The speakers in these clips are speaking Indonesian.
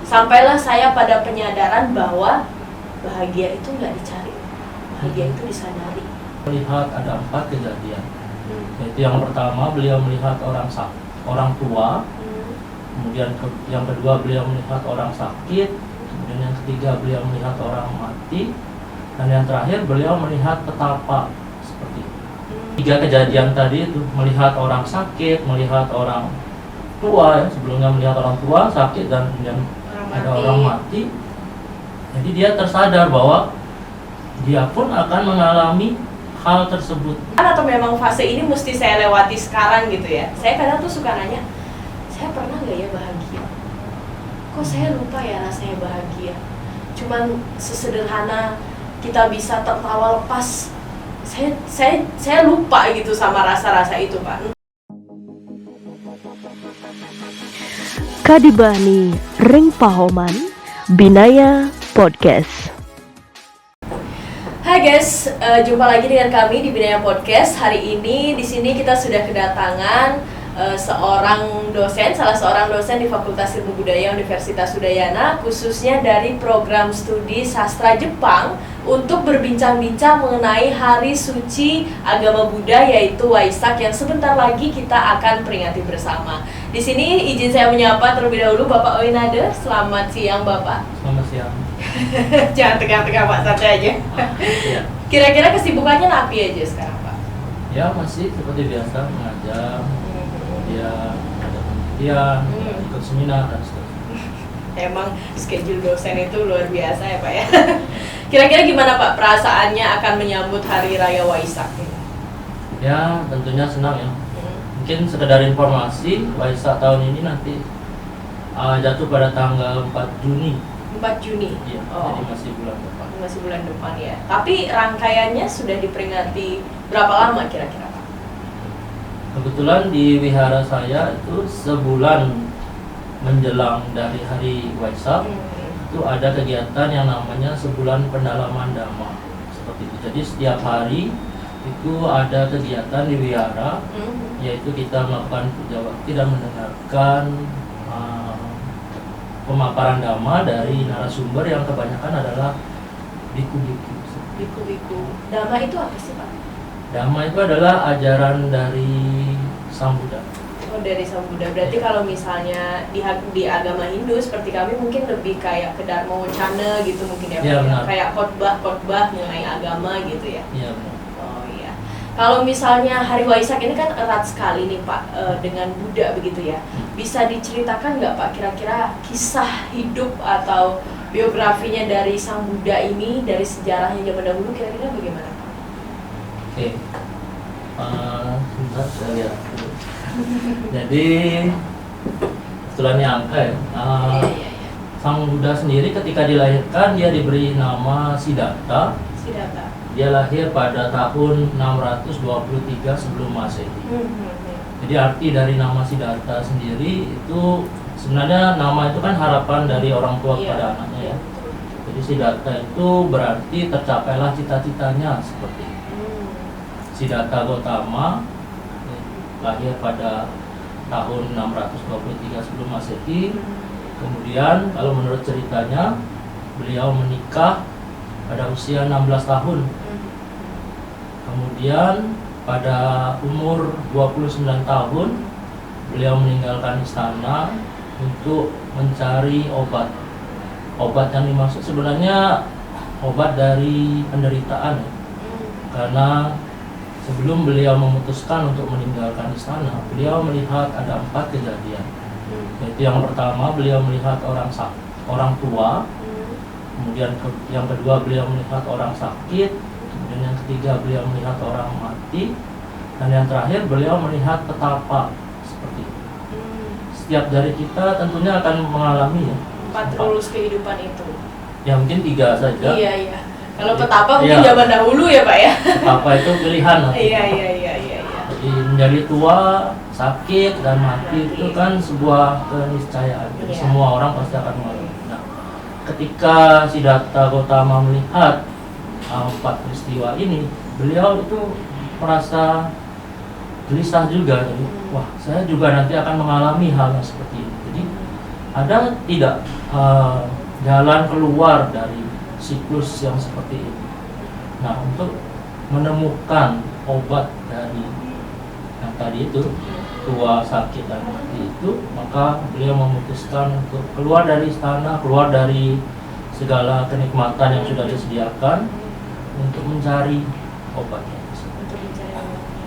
Sampailah saya pada penyadaran bahwa bahagia itu nggak dicari, bahagia itu disadari. Melihat ada 4 kejadian. Yaitu yang pertama beliau melihat orang tua, kemudian yang kedua beliau melihat orang sakit, kemudian yang ketiga beliau melihat orang mati, dan yang terakhir beliau melihat petapa seperti itu. 3 kejadian tadi itu melihat orang sakit, melihat orang tua, ya, sebelumnya melihat orang tua sakit dan kemudian ada orang mati. Jadi dia tersadar bahwa dia pun akan mengalami hal tersebut. Atau memang fase ini mesti saya lewati sekarang gitu ya. Saya kadang tuh suka nanya, saya pernah nggak ya bahagia? Kok saya lupa ya rasanya bahagia? Cuman sesederhana kita bisa tertawa lepas. Saya lupa gitu sama rasa-rasa itu, Pak. Kadibani Ring Pahoman Binaya Podcast. Hai guys, jumpa lagi dengan kami di Binaya Podcast. Hari ini di sini kita sudah kedatangan salah seorang dosen di Fakultas Ilmu Budaya Universitas Udayana, khususnya dari program studi sastra Jepang, untuk berbincang-bincang mengenai hari suci agama Buddha, yaitu Waisak, yang sebentar lagi kita akan peringati bersama. Di sini izin saya menyapa terlebih dahulu Bapak Oinade. Selamat siang Bapak. Selamat siang. Jangan tegang-tegang Pak, santai aja. Ya. Kira-kira kesibukannya napi aja sekarang Pak? Ya masih seperti biasa mengajar, dia ada penelitian, ikut seminar dan seterusnya. Emang schedule dosen itu luar biasa ya Pak ya. Kira-kira gimana Pak perasaannya akan menyambut Hari Raya Waisak ini? Ya tentunya senang ya. Mungkin sekedar informasi, Waisak tahun ini nanti jatuh pada tanggal 4 Juni. 4 Juni? Iya, Oh. jadi masih bulan depan. Masih bulan depan ya. Tapi rangkaiannya sudah diperingati berapa lama kira-kira Pak? Kebetulan di wihara saya itu sebulan menjelang dari hari Waisak itu ada kegiatan yang namanya sebulan pendalaman Dhamma seperti itu. Jadi setiap hari itu ada kegiatan di wihara, yaitu kita melakukan puja bakti dan mendengarkan pemaparan Dhamma dari narasumber yang kebanyakan adalah biku-biku. Biku-biku. Dhamma itu apa sih Pak? Dhamma itu adalah ajaran dari Sang Buddha. Oh, dari Sang Buddha. Berarti kalau misalnya di agama Hindu seperti kami mungkin lebih kayak ke Dharma Wacana gitu mungkin ya Pak? Iya, benar. Kayak khotbah mengenai agama gitu ya? Iya benar. Oh iya. Kalau misalnya Hari Waisak ini kan erat sekali nih Pak dengan Buddha begitu ya. Bisa diceritakan nggak Pak kira-kira kisah hidup atau biografinya dari Sang Buddha ini, dari sejarahnya zaman dahulu, kira-kira bagaimana Pak? Oke. Sebentar saya lihat dulu. Jadi kebetulannya angka ya. Iya. Sang Buddha sendiri ketika dilahirkan dia diberi nama Siddhartha. Siddhartha. Dia lahir pada tahun 623 sebelum Masehi. Jadi arti dari nama Siddhartha sendiri itu sebenarnya nama itu kan harapan dari orang tua kepada anaknya ya. Jadi Siddhartha itu berarti tercapailah cita-citanya seperti itu. Siddhartha Gautama lahir pada tahun 623 sebelum Masehi. Kemudian kalau menurut ceritanya beliau menikah pada usia 16 tahun. Kemudian pada umur 29 tahun beliau meninggalkan istana untuk mencari obat. Obat yang dimaksud sebenarnya obat dari penderitaan ya. Karena sebelum beliau memutuskan untuk meninggalkan istana, beliau melihat ada 4 kejadian. Yaitu yang pertama beliau melihat orang tua, kemudian yang kedua beliau melihat orang sakit, kemudian yang ketiga beliau melihat orang mati, dan yang terakhir beliau melihat petapa seperti itu. Setiap dari kita tentunya akan mengalami ya 4 rules kehidupan itu. Ya mungkin 3 saja. Iya. Kalau petapa mungkin zaman dahulu ya Pak ya. Petapa itu pilihan. Iya. Jadi menjadi tua, sakit dan mati itu kan sebuah keniscayaan. Jadi semua orang pasti akan mengalami. Nah, ketika Siddhartha Gautama melihat 4 peristiwa ini, beliau itu merasa gelisah juga. Jadi, wah, saya juga nanti akan mengalami hal yang seperti ini. Jadi ada tidak jalan keluar dari siklus yang seperti ini. Nah, untuk menemukan obat dari yang tadi itu, tua, sakit, dan mati itu, maka beliau memutuskan untuk keluar dari istana, keluar dari segala kenikmatan yang sudah disediakan untuk mencari obatnya. Untuk mencari obatnya.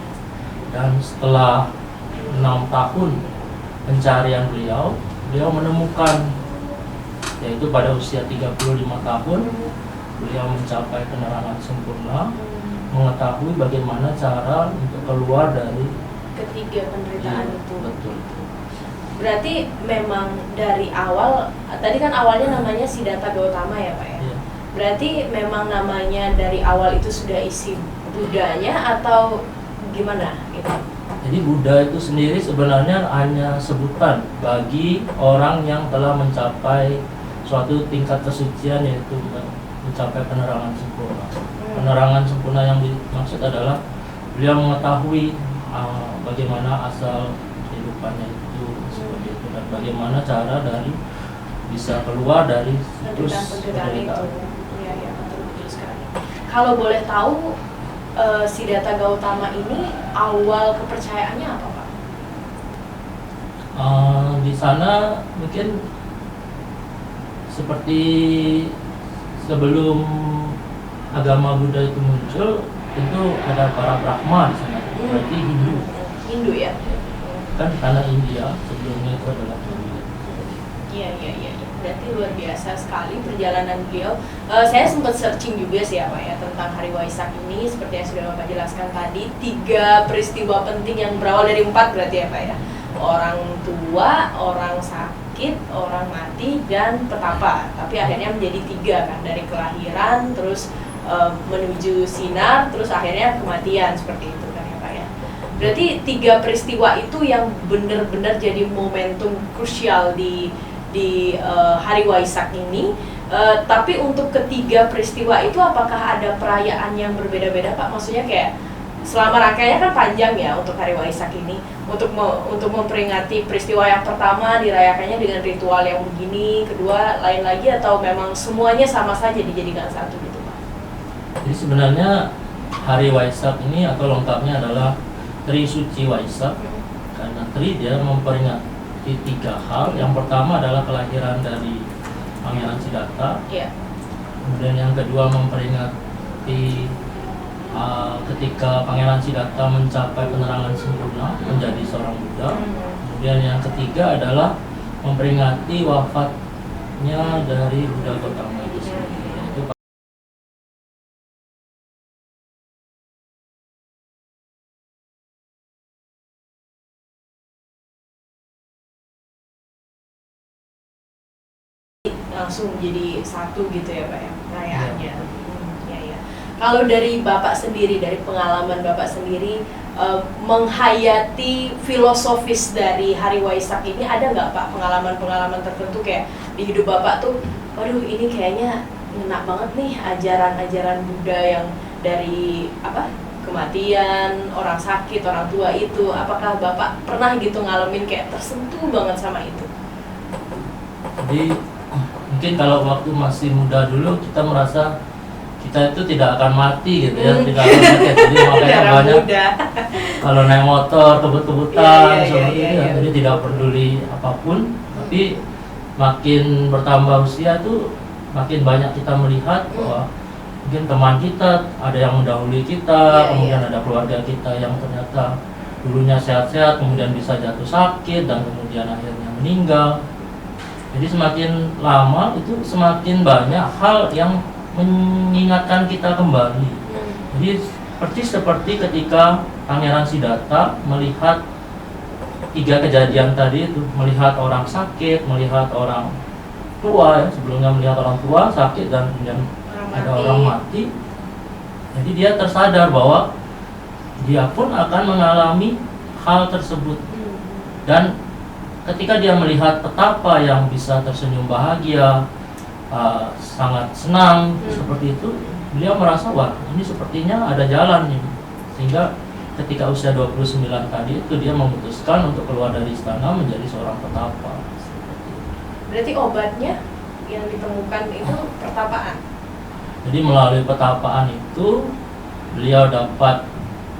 Dan setelah 6 tahun pencarian beliau menemukan, yaitu pada usia 35 tahun beliau mencapai penerangan sempurna, mengetahui bagaimana cara untuk keluar dari Ketiga penderitaan itu. Betul. Berarti memang dari awal, tadi kan awalnya namanya Siddhartha Gautama ya Pak ya? Iya. Berarti memang namanya dari awal itu sudah isi Buddhanya atau gimana gitu? Jadi Buddha itu sendiri sebenarnya hanya sebutan bagi orang yang telah mencapai suatu tingkat kesucian, yaitu mencapai penerangan sempurna. Penerangan sempurna yang dimaksud adalah beliau mengetahui bagaimana asal kehidupannya itu seperti itu, dan bagaimana cara dari bisa keluar dari siklus penderitaan itu. Iya, betul sekali. Kalau boleh tahu, Siddhartha Gautama ini awal kepercayaannya apa Pak? Di sana mungkin seperti sebelum agama Buddha itu muncul, itu ada para Brahma di sana, berarti Hindu. Hindu ya? Kan karena India sebelumnya itu adalah Hindu. Iya. Berarti luar biasa sekali perjalanan beliau. Saya sempat searching juga sih ya Pak ya tentang Hari Waisak ini, seperti yang sudah Bapak jelaskan tadi, 3 peristiwa penting yang berawal dari 4 berarti ya Pak ya. Orang tua, orang sakit, orang mati, dan petapa. Tapi akhirnya menjadi 3 kan, dari kelahiran, terus menuju sinar, terus akhirnya kematian, seperti itu kan ya Pak ya. Berarti 3 peristiwa itu yang benar-benar jadi momentum krusial di Hari Waisak ini. Tapi untuk ketiga peristiwa itu apakah ada perayaan yang berbeda-beda Pak? Maksudnya kayak selama rangkaiannya kan panjang ya untuk Hari Waisak ini, untuk memperingati peristiwa yang pertama dirayakannya dengan ritual yang begini, kedua lain lagi, atau memang semuanya sama saja dijadikan satu gitu Pak? Jadi sebenarnya Hari Waisak ini atau lengkapnya adalah Tri Suci Waisak, karena Tri dia memperingati 3 hal. Yang pertama adalah kelahiran dari Pangeran Siddhartha. Iya. Kemudian yang kedua memperingati ketika Pangeran Siddhartha mencapai penerangan sempurna menjadi seorang Buddha. Kemudian yang ketiga adalah memperingati wafatnya dari Buddha Gautama itu sendiri. Yaitu langsung jadi satu gitu ya Pak ya perayaannya. Ya. Kalau dari Bapak sendiri, dari pengalaman Bapak sendiri, menghayati filosofis dari Hari Waisak ini, ada nggak Pak pengalaman-pengalaman tertentu kayak di hidup Bapak tuh, waduh ini kayaknya ngena banget nih ajaran-ajaran Buddha yang dari kematian, orang sakit, orang tua itu. Apakah Bapak pernah gitu ngalamin kayak tersentuh banget sama itu? Jadi mungkin kalau waktu masih muda dulu kita merasa kita itu tidak akan mati gitu ya, tidak akan sakit. Jadi makanya banyak muda. kalau naik motor kebut-kebutan seperti itu, iya. jadi tidak peduli apapun. Tapi makin bertambah usia tuh makin banyak kita melihat bahwa mungkin teman kita ada yang mendahului kita, kemudian ada keluarga kita yang ternyata dulunya sehat-sehat, kemudian bisa jatuh sakit dan kemudian akhirnya meninggal. Jadi semakin lama itu semakin banyak hal yang mengingatkan kita kembali. Jadi seperti ketika Pangeran Siddhartha melihat 3 kejadian tadi itu, melihat orang sakit, melihat orang tua ya, sebelumnya melihat orang tua sakit dan kemudian ada orang mati. Jadi dia tersadar bahwa dia pun akan mengalami hal tersebut. Dan ketika dia melihat petapa yang bisa tersenyum bahagia, sangat senang seperti itu, beliau merasa wah ini sepertinya ada jalan nih. Sehingga ketika usia 29 tadi itu dia memutuskan untuk keluar dari istana menjadi seorang petapa. Berarti obatnya yang ditemukan itu pertapaan. Jadi melalui petapaan itu beliau dapat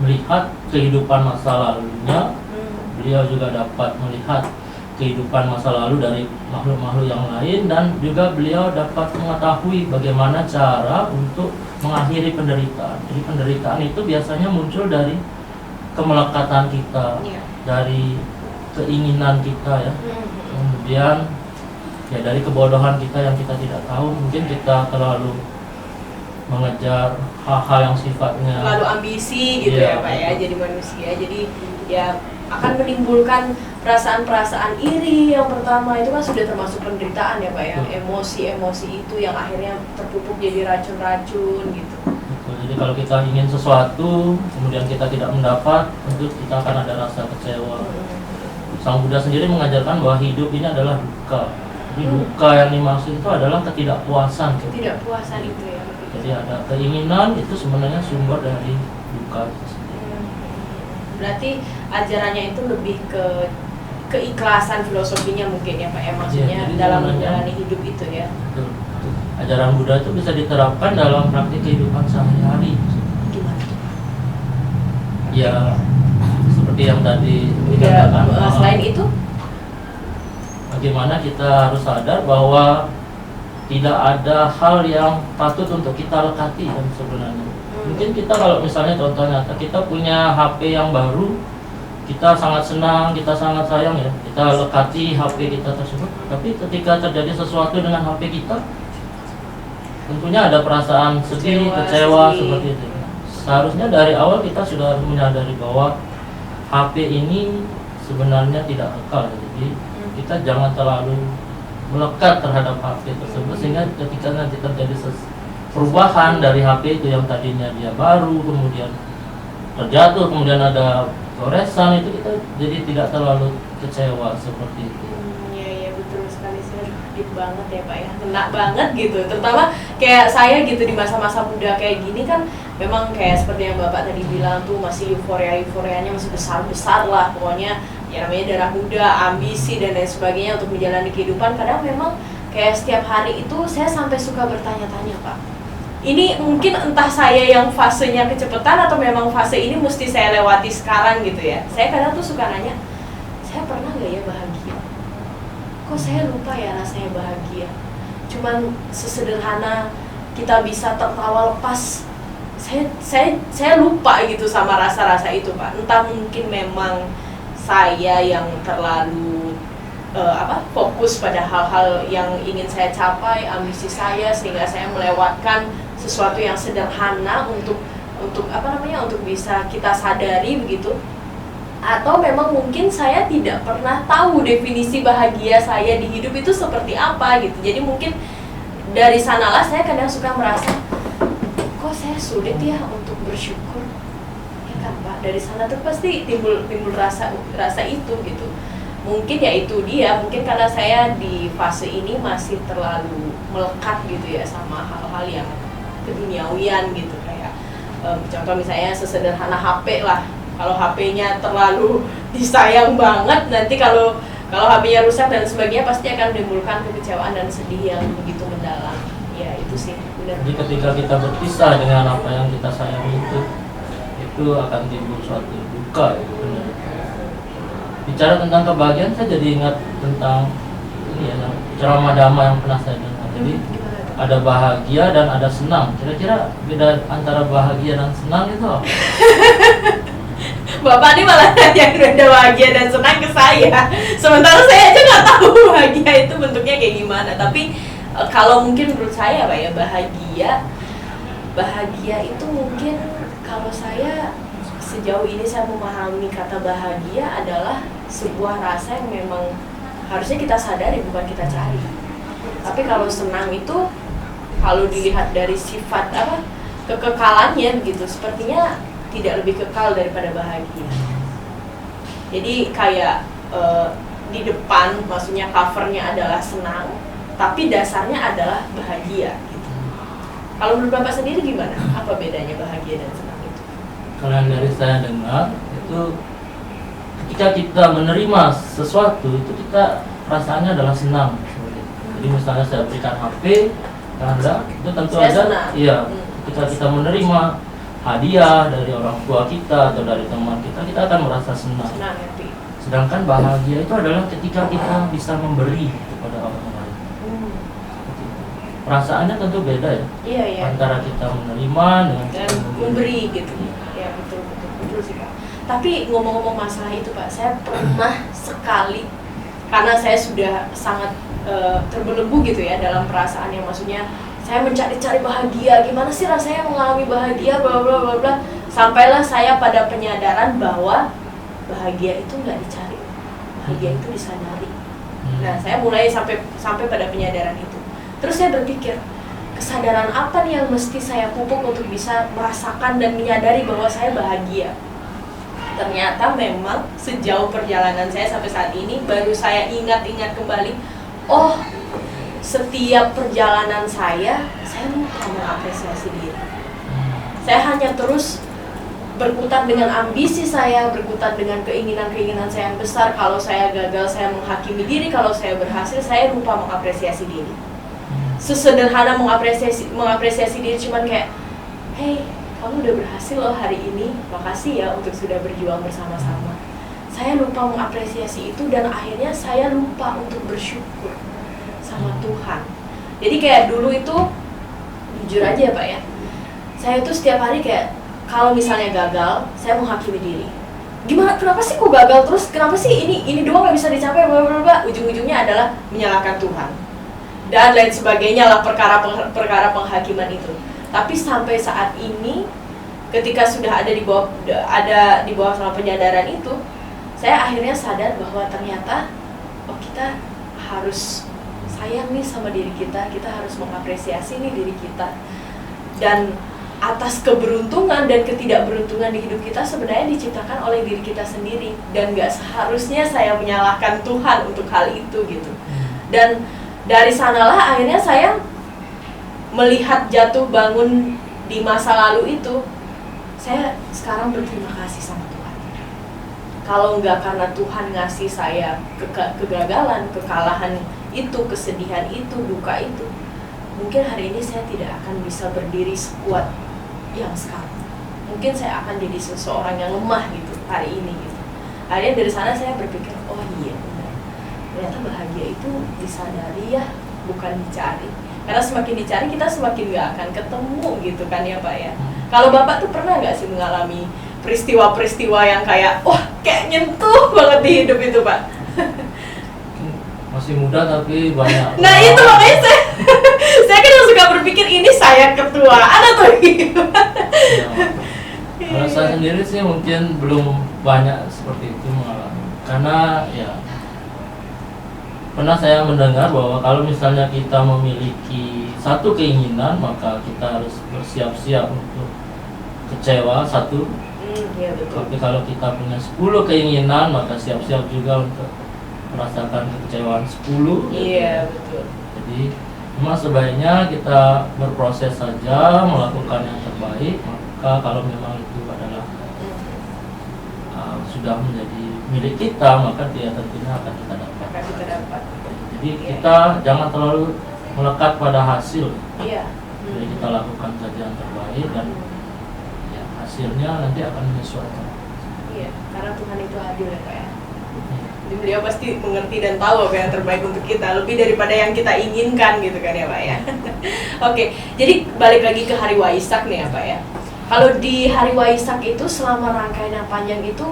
melihat kehidupan masa lalunya. Beliau juga dapat melihat kehidupan masa lalu dari makhluk-makhluk yang lain, dan juga beliau dapat mengetahui bagaimana cara untuk mengakhiri penderitaan. Jadi penderitaan itu biasanya muncul dari kemelekatan kita, dari keinginan kita ya. Kemudian ya dari kebodohan kita yang kita tidak tahu, mungkin kita terlalu mengejar hal-hal yang sifatnya terlalu ambisi gitu ya Pak ya, jadi manusia. Jadi ya akan menimbulkan perasaan-perasaan iri yang pertama itu kan sudah termasuk penderitaan ya Pak ya. Emosi-emosi itu yang akhirnya terpupuk jadi racun-racun gitu. Betul. Jadi kalau kita ingin sesuatu kemudian kita tidak mendapat, tentu kita akan ada rasa kecewa. Sang Buddha sendiri mengajarkan bahwa hidup ini adalah duka. Jadi duka yang dimaksud itu adalah ketidakpuasan. Ketidakpuasan itu ya. Jadi ada keinginan, itu sebenarnya sumber dari duka itu sendiri. Berarti ajarannya itu lebih ke keikhlasan filosofinya mungkin ya Pak ya, maksudnya dalam menjalani hidup itu ya. Betul. Ajaran Buddha itu bisa diterapkan dalam praktik kehidupan sehari-hari. Gimana? Ya seperti yang tadi dikatakan. Selain itu, bagaimana kita harus sadar bahwa tidak ada hal yang patut untuk kita lekati kan sebenarnya. Mungkin kita kalau misalnya contohnya kita punya HP yang baru, kita sangat senang, kita sangat sayang ya, kita lekati HP kita tersebut. Tapi ketika terjadi sesuatu dengan HP kita, tentunya ada perasaan sedih, kecewa seperti itu. Seharusnya dari awal kita sudah menyadari bahwa HP ini sebenarnya tidak kekal. Jadi kita jangan terlalu melekat terhadap HP tersebut, sehingga ketika nanti terjadi perubahan dari HP itu yang tadinya dia baru, kemudian terjatuh, kemudian ada goresan, itu kita jadi tidak terlalu kecewa seperti itu. Iya betul sekali, saya deep banget ya Pak ya, kena banget gitu. Terutama kayak saya gitu di masa-masa muda kayak gini kan, memang kayak seperti yang Bapak tadi bilang tuh masih euforianya masih besar-besar lah pokoknya. Ya namanya darah muda, ambisi dan lain sebagainya untuk menjalani kehidupan. Kadang memang kayak setiap hari itu saya sampai suka bertanya-tanya Pak, ini mungkin entah saya yang fasenya kecepatan atau memang fase ini mesti saya lewati sekarang gitu ya. Saya kadang tuh suka nanya, saya pernah gak ya bahagia? Kok saya lupa ya rasanya bahagia? Cuman sesederhana kita bisa tertawa lepas, saya lupa gitu sama rasa-rasa itu Pak. Entah mungkin memang saya yang terlalu fokus pada hal-hal yang ingin saya capai, ambisi saya, sehingga saya melewatkan sesuatu yang sederhana untuk bisa kita sadari begitu. Atau memang mungkin saya tidak pernah tahu definisi bahagia saya di hidup itu seperti apa gitu. Jadi mungkin dari sanalah saya kadang suka merasa, kok saya sulit ya untuk bersyukur. Pak, dari sana tuh pasti timbul rasa itu gitu. Mungkin ya itu dia, mungkin karena saya di fase ini masih terlalu melekat gitu ya sama hal-hal yang keduniawian gitu, kayak contoh misalnya sesederhana HP lah. Kalau HP-nya terlalu disayang banget, nanti kalau HP-nya rusak dan sebagainya pasti akan menimbulkan kekecewaan dan sedih yang begitu mendalam. Ya itu sih benar. Jadi ketika kita berpisah dengan apa yang kita sayangi itu akan timbul suatu duka ya, benar. Bicara tentang kebahagiaan, saya jadi ingat tentang ini ya, ceramah Dhamma yang pernah saya dengar. Jadi ada bahagia dan ada senang. Kira-kira beda antara bahagia dan senang itu apa? Bapak ini malah yang beda bahagia dan senang ke saya. Sementara saya aja nggak tahu bahagia itu bentuknya kayak gimana. Tapi kalau mungkin menurut saya Pak ya, bahagia itu mungkin, kalau saya sejauh ini saya memahami kata bahagia adalah sebuah rasa yang memang harusnya kita sadari, bukan kita cari. Tapi kalau senang itu, kalau dilihat dari sifat kekekalannya begitu, sepertinya tidak lebih kekal daripada bahagia. Jadi kayak di depan, maksudnya covernya adalah senang, tapi dasarnya adalah bahagia gitu. Kalau menurut Bapak sendiri gimana? Apa bedanya bahagia dan senang itu? Kalau yang dari saya dengar itu, ketika kita menerima sesuatu itu kita perasaannya adalah senang. Jadi misalnya saya berikan HP ke Anda, itu tentu Saya ada, senang. iya, ketika kita menerima hadiah dari orang tua kita atau dari teman kita akan merasa senang. Senang, happy. Sedangkan bahagia itu adalah ketika kita bisa memberi kepada orang lain. Seperti itu. Perasaannya tentu beda ya, Iya, iya. antara kita menerima dengan Dan kita memberi gitu. Ya, betul sih Pak. Tapi ngomong-ngomong masalah itu Pak, saya pernah sekali, karena saya sudah sangat terbelenggu gitu ya dalam perasaan yang maksudnya saya mencari-cari bahagia, gimana sih rasanya mengalami bahagia, bla bla bla bla, sampailah saya pada penyadaran bahwa bahagia itu nggak dicari, bahagia itu disadari. Nah, saya mulai sampai pada penyadaran itu. Terus saya berpikir, kesadaran apa nih yang mesti saya pupuk untuk bisa merasakan dan menyadari bahwa saya bahagia? Ternyata memang sejauh perjalanan saya sampai saat ini baru saya ingat-ingat kembali, oh, setiap perjalanan saya lupa mengapresiasi diri. Saya hanya terus berkutat dengan ambisi saya, berkutat dengan keinginan-keinginan saya yang besar. Kalau saya gagal, saya menghakimi diri. Kalau saya berhasil, saya lupa mengapresiasi diri. Sesederhana mengapresiasi diri cuman kayak, hey, kamu udah berhasil loh hari ini, makasih ya untuk sudah berjuang bersama-sama. Saya lupa mengapresiasi itu dan akhirnya saya lupa untuk bersyukur sama Tuhan. Jadi kayak dulu itu, jujur aja ya Pak ya, saya itu setiap hari kayak, kalau misalnya gagal, saya menghakimi diri. Gimana, kenapa sih kok gagal terus? Kenapa sih ini doang gak bisa dicapai? Blablabla. Ujung-ujungnya adalah menyalahkan Tuhan dan lain sebagainya lah, perkara penghakiman itu. Tapi sampai saat ini, ketika sudah ada di bawah sama penyadaran itu, saya akhirnya sadar bahwa ternyata kita harus sayang nih sama diri kita harus mengapresiasi nih diri kita. Dan atas keberuntungan dan ketidakberuntungan di hidup kita sebenarnya diciptakan oleh diri kita sendiri, dan gak seharusnya saya menyalahkan Tuhan untuk hal itu gitu. Dan dari sanalah akhirnya saya melihat jatuh bangun di masa lalu itu, saya sekarang berterima kasih sama Tuhan. Kalau enggak karena Tuhan ngasih saya kegagalan, kekalahan itu, kesedihan itu, duka itu, mungkin hari ini saya tidak akan bisa berdiri sekuat yang sekarang. Mungkin saya akan jadi seseorang yang lemah gitu hari ini gitu. Akhirnya dari sana saya berpikir, oh iya benar, ternyata bahagia itu disadari ya, bukan dicari. Karena semakin dicari kita semakin gak akan ketemu gitu kan ya Pak ya. Kalau Bapak tuh pernah gak sih mengalami peristiwa-peristiwa yang kayak, wah kayak nyentuh banget di hidup itu Pak? Masih muda tapi banyak. Nah itu makanya saya kan suka berpikir ini saya ketuaan atau gimana? Ya, kalau saya sendiri sih mungkin belum banyak seperti itu mengalami. Karena ya pernah saya mendengar bahwa kalau misalnya kita memiliki satu keinginan, maka kita harus bersiap-siap untuk kecewa satu. Iya betul. Tapi kalau kita punya 10 keinginan, maka siap-siap juga untuk merasakan kekecewaan 10. Iya betul. Jadi memang sebaiknya kita berproses saja, melakukan yang terbaik. Maka kalau memang itu adalah sudah menjadi milik kita, maka dia tentunya akan kita dapat. Jadi kita jangan terlalu melekat pada hasil. Iya. Jadi kita lakukan saja yang terbaik dan ya, hasilnya nanti akan menyesuaikan. Iya, karena Tuhan itu adil ya Pak ya. Jadi beliau pasti mengerti dan tahu apa yang terbaik untuk kita, lebih daripada yang kita inginkan gitu kan ya Pak ya. Oke, jadi balik lagi ke hari Waisak nih ya Pak ya. Kalau di hari Waisak itu selama rangkaian yang panjang itu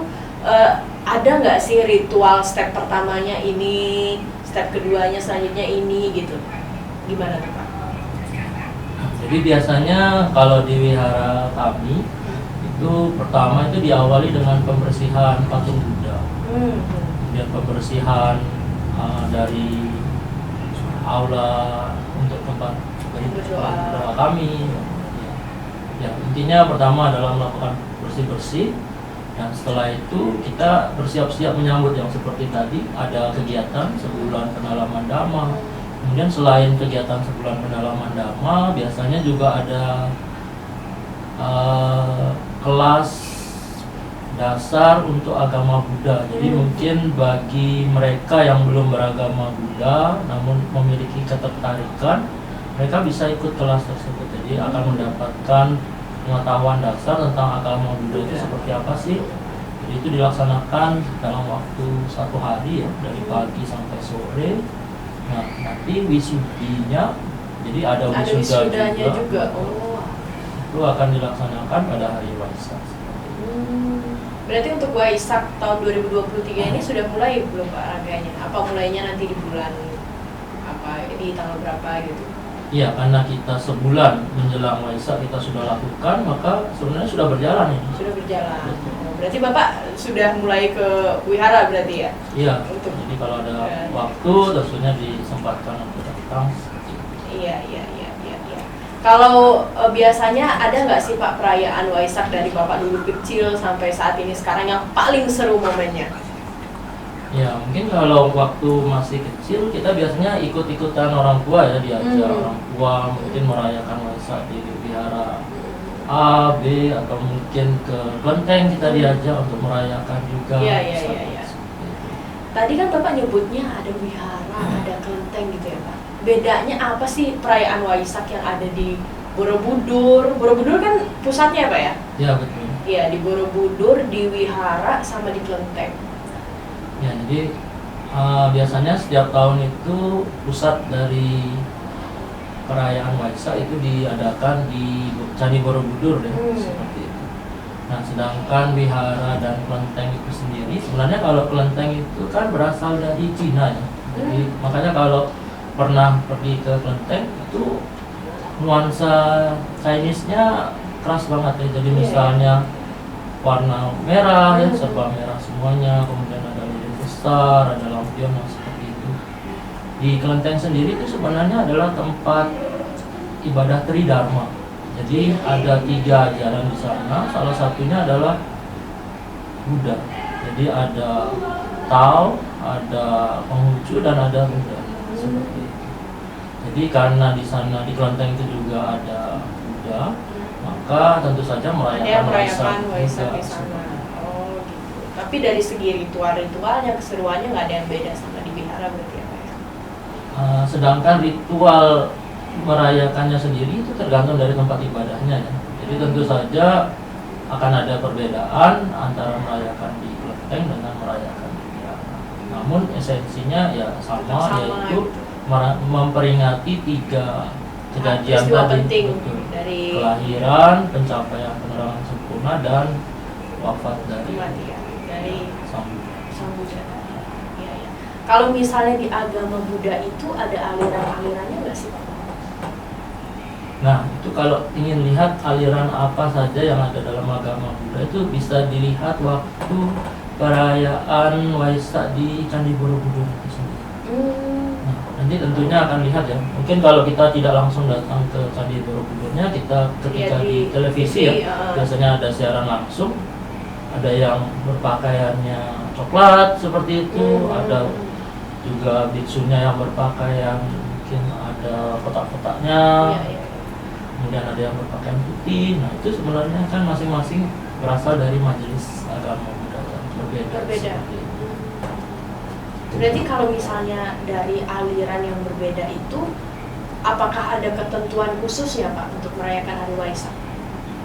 ada nggak sih ritual step pertamanya ini, step keduanya selanjutnya ini gitu? Gimana tuh Pak? Jadi biasanya kalau di wihara kami itu pertama itu diawali dengan pembersihan patung Buddha. Kemudian pembersihan dari aula untuk tempat berdoa kami. Ya, intinya pertama adalah melakukan bersih-bersih, dan setelah itu kita bersiap-siap menyambut yang seperti tadi, ada kegiatan sebulan pendalaman Dhamma. Kemudian selain kegiatan sebulan pendalaman Dhamma, biasanya juga ada kelas dasar untuk agama Buddha. Jadi mungkin bagi mereka yang belum beragama Buddha namun memiliki ketertarikan, mereka bisa ikut kelas tersebut. Jadi akan mendapatkan pengetahuan dasar tentang agama Buddha itu seperti apa sih. Jadi itu dilaksanakan dalam waktu 1 hari ya, dari pagi sampai sore. Nah, nanti wisudinya, jadi ada wisudanya juga. Oh. Itu akan dilaksanakan pada hari Waisak. Berarti untuk Waisak tahun 2023 ini sudah mulai belum Pak raganya? Apa mulainya nanti di bulan apa, di tanggal berapa gitu? Iya, karena kita sebulan menjelang Waisak kita sudah lakukan, maka sebenarnya sudah berjalan ini. Sudah berjalan. Berarti Bapak sudah mulai ke wihara berarti ya? Iya. Jadi kalau ada waktu tentunya disempatkan untuk datang. Iya. Kalau biasanya ada nggak sih Pak perayaan Waisak dari Bapak dulu kecil sampai saat ini sekarang yang paling seru momennya? Ya mungkin kalau waktu masih kecil kita biasanya ikut-ikutan orang tua ya, diajak orang tua mungkin merayakan Waisak di wihara A, B, atau mungkin ke kelenteng kita diajak untuk merayakan juga. Iya. Tadi kan Bapak nyebutnya ada wihara, ada kelenteng gitu ya Pak. Bedanya apa sih perayaan Waisak yang ada di Borobudur? Borobudur kan pusatnya Pak ya? Iya betul. Iya, di Borobudur, di wihara, sama di kelenteng. Ya jadi biasanya setiap tahun itu pusat dari perayaan Waisak itu diadakan di Candi Borobudur deh, seperti itu. Nah sedangkan wihara dan kelenteng itu sendiri, sebenarnya kalau kelenteng itu kan berasal dari Cina ya. Jadi makanya kalau pernah pergi ke kelenteng itu nuansa Chinese-nya keras banget ya. Jadi misalnya warna merah ya, serba merah semuanya, kemudian ada lilin besar, ada lampion yang seperti itu. Di kelenteng sendiri itu sebenarnya adalah tempat ibadah Tridharma. Jadi ada 3 ajaran di sana, salah satunya adalah Buddha. Jadi ada Tao, ada Konghucu, dan ada Buddha. Seperti itu. Jadi karena di sana di kelenteng itu juga ada Buddha, maka tentu saja merayakan Waisak di sana. Oh gitu. Tapi dari segi ritualnya, keseruannya nggak ada yang beda sama di wihara berarti ya Pak ya? Sedangkan ritual merayakannya sendiri itu tergantung dari tempat ibadahnya ya. Jadi tentu saja akan ada perbedaan antara merayakan di kelenteng dengan merayakan di wihara. Namun esensinya ya sama yaitu memperingati 3 kejadian penting betul. Dari kelahiran, pencapaian penerangan sempurna, dan wafat dari Sang Buddha. Ya. Kalau misalnya di agama Buddha itu ada aliran-alirannya nggak sih Pak? Nah itu kalau ingin lihat aliran apa saja yang ada dalam agama Buddha itu bisa dilihat waktu perayaan Waisak di Candi Borobudur itu sendiri. Nah, nanti tentunya akan lihat ya. Mungkin kalau kita tidak langsung datang ke Candi Borobudurnya, kita ketika di televisi ya, biasanya ada siaran langsung. Ada yang berpakaiannya coklat seperti itu, ada juga biksunya yang berpakaian mungkin ada kotak-kotaknya. Kemudian ada yang berpakaian putih. Nah itu sebenarnya kan masing-masing berasal dari majelis agama Buddha yang berbeda. Berarti kalau misalnya dari aliran yang berbeda itu, apakah ada ketentuan khusus ya Pak untuk merayakan hari Waisak?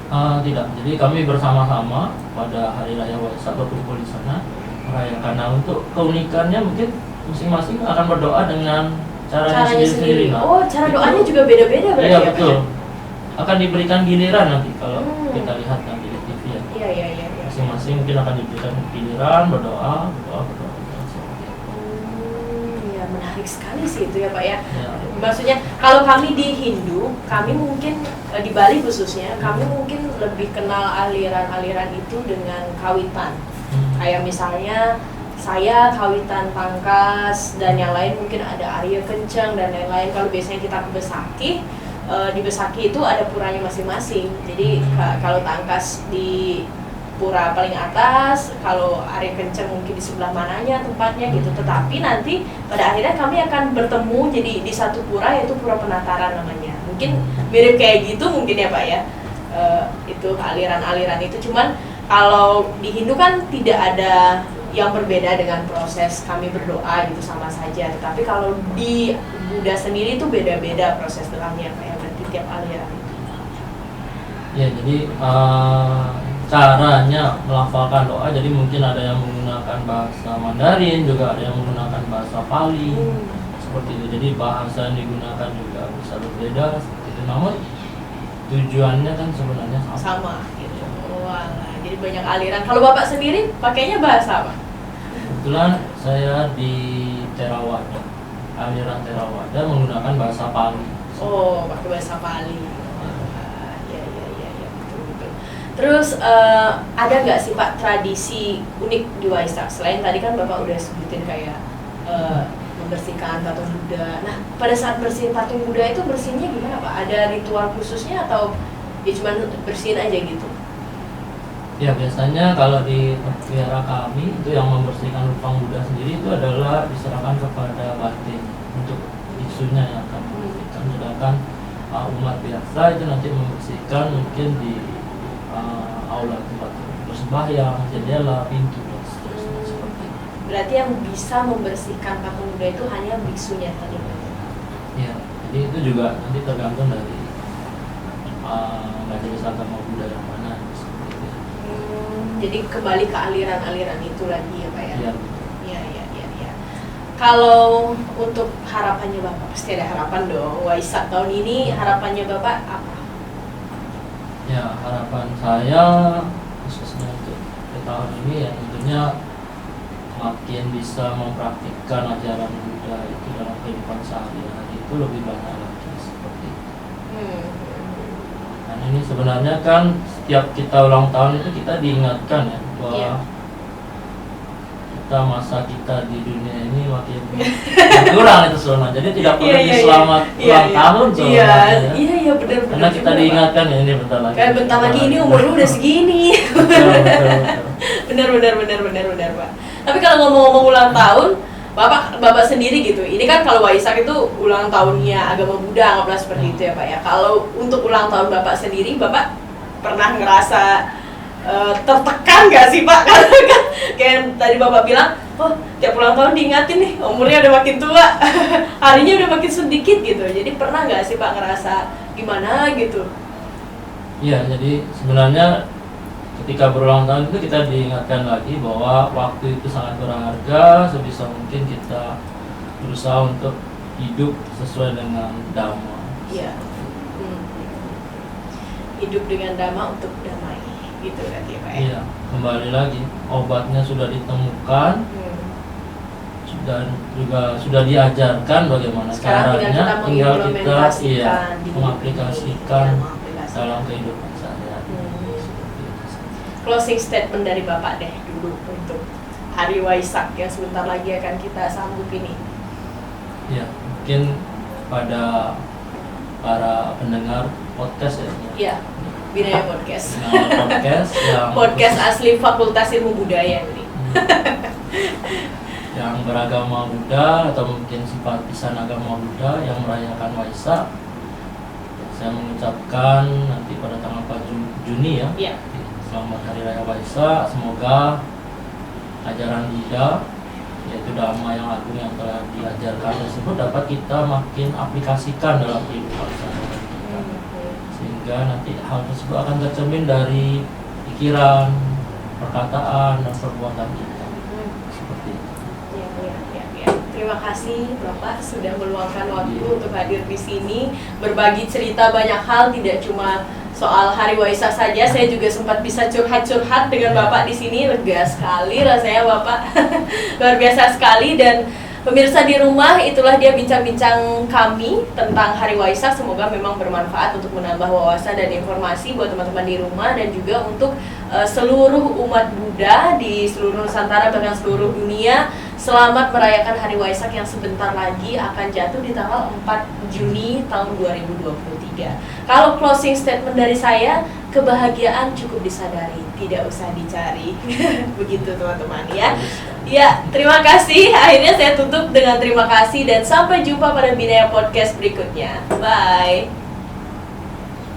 Tidak. Jadi kami bersama-sama pada hari raya Waisak berkumpul di sana merayakan. Nah untuk keunikannya mungkin masing-masing akan berdoa dengan caranya sendiri-sendiri. Oh, cara doanya juga beda-beda berarti ya? Iya betul. Akan diberikan giliran nanti kalau kita lihat nanti di TV ya. Iya. Masing-masing mungkin akan diberikan giliran berdoa. Ya menarik sekali sih itu ya Pak ya. Maksudnya kalau kami di Hindu, kami mungkin di Bali khususnya, kami mungkin lebih kenal aliran-aliran itu dengan kawitan. Kayak misalnya saya kawitan Tangkas dan yang lain mungkin ada Arya Kencang dan lain-lain. Kalau biasanya kita ke Besaki, di Besaki itu ada puranya masing-masing. Jadi kalau Tangkas di pura paling atas, kalau Arya Kencang mungkin di sebelah mananya tempatnya gitu. Tetapi nanti pada akhirnya kami akan bertemu jadi di satu pura, yaitu Pura Penataran namanya. Mungkin mirip kayak gitu mungkin ya Pak ya. Itu aliran-aliran itu, cuman Kalau di Hindu kan tidak ada yang berbeda dengan proses kami berdoa gitu, sama saja. Tetapi kalau di Buddha sendiri itu beda-beda proses doanya, kayak berarti tiap aliran. Ya, jadi caranya melafalkan doa, jadi mungkin ada yang menggunakan bahasa Mandarin, juga ada yang menggunakan bahasa Pali, seperti itu. Jadi bahasa yang digunakan juga bisa berbeda seperti itu. Namun tujuannya kan sebenarnya Sama gitu. Wah, jadi banyak aliran. Kalau Bapak sendiri pakainya bahasa apa? Kebetulan saya di Theravada, aliran Theravada menggunakan bahasa Pali. Oh, pakai bahasa Pali. Ya, betul. Terus ada nggak sih Pak tradisi unik di Waisak? Selain tadi kan Bapak udah sebutin kayak membersihkan patung Buddha. Nah, pada saat bersihin patung Buddha itu bersihnya gimana Pak? Ada ritual khususnya atau ya cuma bersihin aja gitu? Ya, biasanya kalau di wihara kami itu yang membersihkan lubang Buddha sendiri itu adalah diserahkan kepada batin untuk biksunya yang akan membersihkan. Sedangkan umat biasa itu nanti membersihkan mungkin di aula tempat bersembahyang, jendela, pintu dan seterusnya seperti itu. Berarti yang bisa membersihkan patung Buddha itu hanya biksunya tadi. Ya, jadi itu juga nanti tergantung dari majelis agama Buddha yang mana. Jadi kembali ke aliran-aliran itu lagi ya Pak ya? Iya. Kalau untuk harapannya Bapak, pasti ada harapan dong. Waisak tahun ini harapannya Bapak apa? Ya, harapan saya khususnya untuk tahun ini ya tentunya makin bisa mempraktikkan ajaran Buddha itu dalam kehidupan sehari-hari itu lebih banyak lagi seperti itu. Karena ini sebenarnya kan setiap kita ulang tahun itu kita diingatkan ya bahwa masa kita di dunia ini makin berkurang itu sebenarnya. Jadi tidak perlu selamat ulang tahun sebenarnya. Iya benar. Karena kita diingatkan ya ini bentar lagi. Kayak bentar lagi ini umur lu udah segini. Betul. Benar Pak. Tapi kalau ngomong-ngomong ulang tahun, Bapak sendiri gitu. Ini kan kalau Waisak itu ulang tahunnya agama Buddha, anggaplah seperti itu ya Pak ya. Kalau untuk ulang tahun Bapak sendiri, Bapak pernah ngerasa tertekan gak sih Pak? Karena kan kayak tadi Bapak bilang, oh tiap ulang tahun diingatin nih, umurnya udah makin tua, harinya udah makin sedikit gitu. Jadi pernah gak sih Pak ngerasa gimana gitu? Iya, jadi sebenarnya ketika berulang tahun itu kita diingatkan lagi bahwa waktu itu sangat berharga. Sebisa mungkin kita berusaha untuk hidup sesuai dengan dhamma. Iya. Hidup dengan dhamma untuk damai. Gitu kan ya Pak ya? Iya, kembali lagi obatnya sudah ditemukan, dan juga sudah diajarkan bagaimana sekarang caranya, tinggal kita mengaplikasikan dalam dalam kehidupan sehari-hari. Closing statement dari Bapak deh dulu untuk Hari Waisak yang sebentar lagi akan kita sambut ini. Ya, mungkin pada para pendengar podcast ya. Iya. Binaya Podcast. Podcast asli Fakultas Ilmu Budaya ini. Yang beragama Buddha atau mungkin simpatisan agama Buddha yang merayakan Waisak, saya mengucapkan nanti pada tanggal 4 Juni ya. Selamat Hari Raya Waisak. Semoga ajaran Buddha, yaitu Dhamma yang agung yang telah diajarkan tersebut dapat kita makin aplikasikan dalam kehidupan sehari-hari kita. Sehingga nanti hal tersebut akan tercermin dari pikiran, perkataan, dan perbuatan kita. Seperti itu. Ya. Terima kasih Bapak sudah meluangkan waktu untuk hadir di sini, berbagi cerita banyak hal, tidak cuma soal Hari Waisak saja. Saya juga sempat bisa curhat-curhat dengan Bapak di sini, lega sekali rasanya Bapak. Luar biasa sekali. Dan pemirsa di rumah, itulah dia bincang-bincang kami tentang Hari Waisak. Semoga memang bermanfaat untuk menambah wawasan dan informasi buat teman-teman di rumah, dan juga untuk seluruh umat Buddha di seluruh Nusantara bahkan seluruh dunia. Selamat merayakan Hari Waisak yang sebentar lagi akan jatuh di tanggal 4 Juni tahun 2023. Kalau closing statement dari saya, kebahagiaan cukup disadari, tidak usah dicari. Begitu teman-teman ya. Ya, terima kasih. Akhirnya saya tutup dengan terima kasih dan sampai jumpa pada Binaya Podcast berikutnya. Bye.